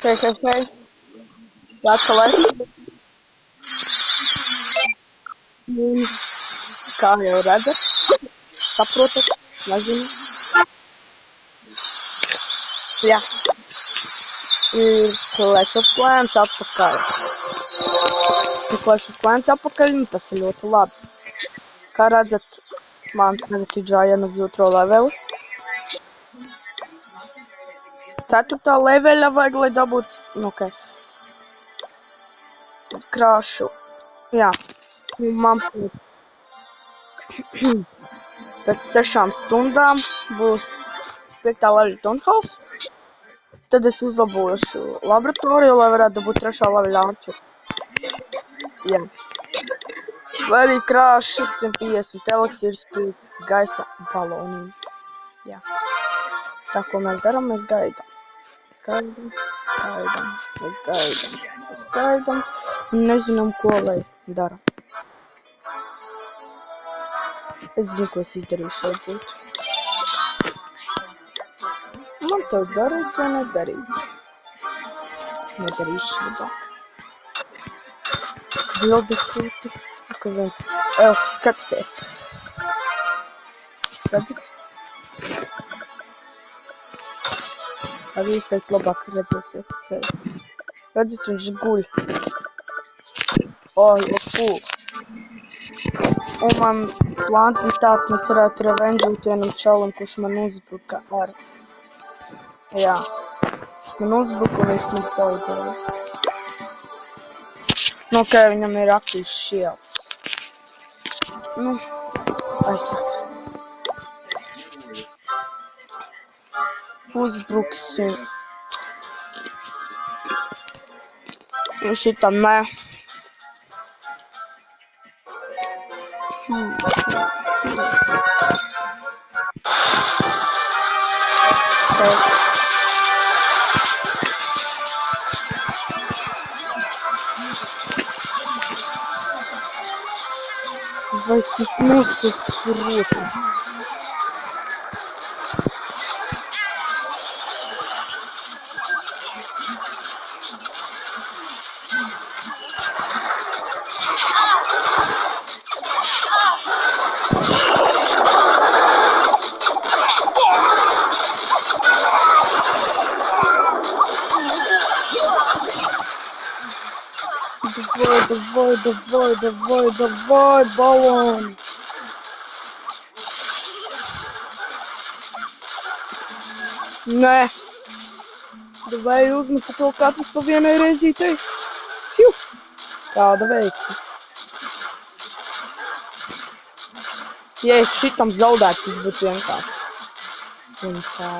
Hei. Atkal es. Un, kā jau redzat, saprotat, nezinu. Jā, ir Clash of Clans atpakaļ. Ir Clash of Clans atpakaļ, un tas ir ļoti labi. Kā redzat, man tagad ir Giant uz 2. leveli. 4. leveļa vajag, lai dabūtu, nu, ok. Krāšu. Jā, un man pēc 6 stundām būs 5. leveļa Tunhouse. Tad es uzlabošu laboratoriju, lai varētu dabūt 3. leveļa Archers. Jā. Vai arī krāšu 150 eliksīrus pie gaisa baloniem. Jā. Tā, ko mēs darām, mēs gaidām. Mēs gaidām. Un nezinām, ko lai dara. Es zinu, ko es izdarīšu varbūt. Man to darīt vai nedarīt? Nedarīšu labāk. Bildi krūti. Ka viens... skatieties. Redzat? Arī izteikt labāk redzēsiet ceļu. Redzat, viņš guļ. Cool. Un man plāns bija tāds, mēs varētu revenžūt vienam čalam, kurš man uzbruka ar... Jā. Viņš man uzbruka un viņš man zaudēja. Nu, ok, viņam ir aktīvs shields. Nu, aizsargs. Uzbruksim. Nu, šitam nē. Vai sit nosties, protams. Давай, балон! Nē! Vai uzmeta to katrs pa vienai reizītei? Fiu! Kāda veiksme! Ja es šitam zaudētu, tas būtu vienkārši. Un tā.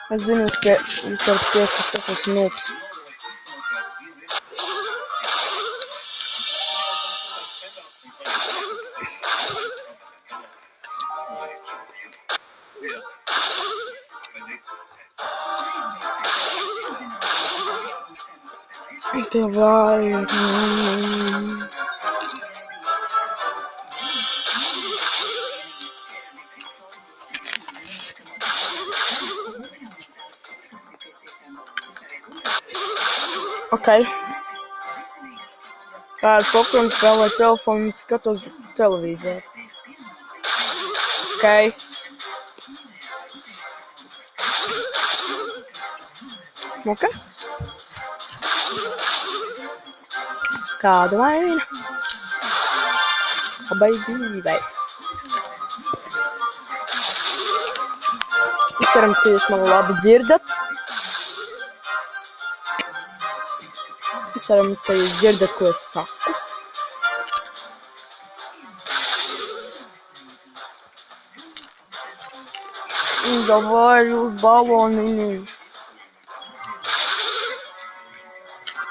Es zinu, jūs varat spiest, ka tas esmu noobs. Давай. Ok. Popcorn spēlē telefonu un skatos televīzoru. Ok. Ok. Kāda vaina? Labai dzīvei. Cerams, ka jūs mani labi dzirdat. Cerams, ka jūs dzirdat, ko es saku. Давай uz baloniņu.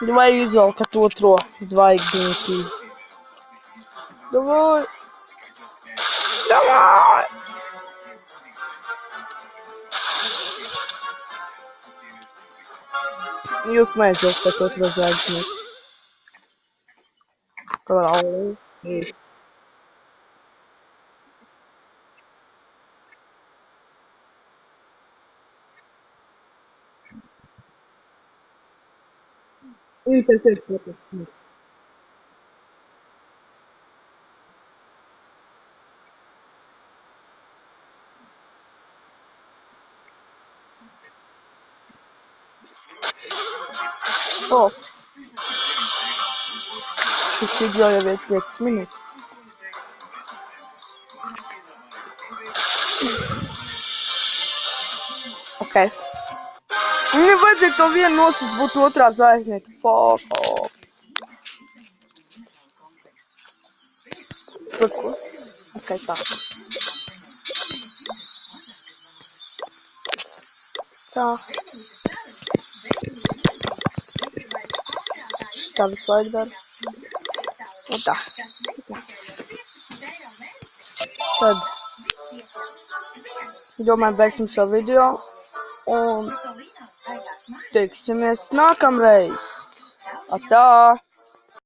Давай izvelkat 2. zvaigznītī. Давай. Jūs neizjauksiet otro zvaigznīti. O, šis video jau ir 5 minūtes. Ok. Nevajadzēja to vienu nosist, būtu otrā zvaigznīte. Fuck off. Turkos. Ok, tā. Tā. Tā visu laiku dara. Un tā. Tad, domāju, beigsim šo video. Un tiksimies nākamreiz. Atā!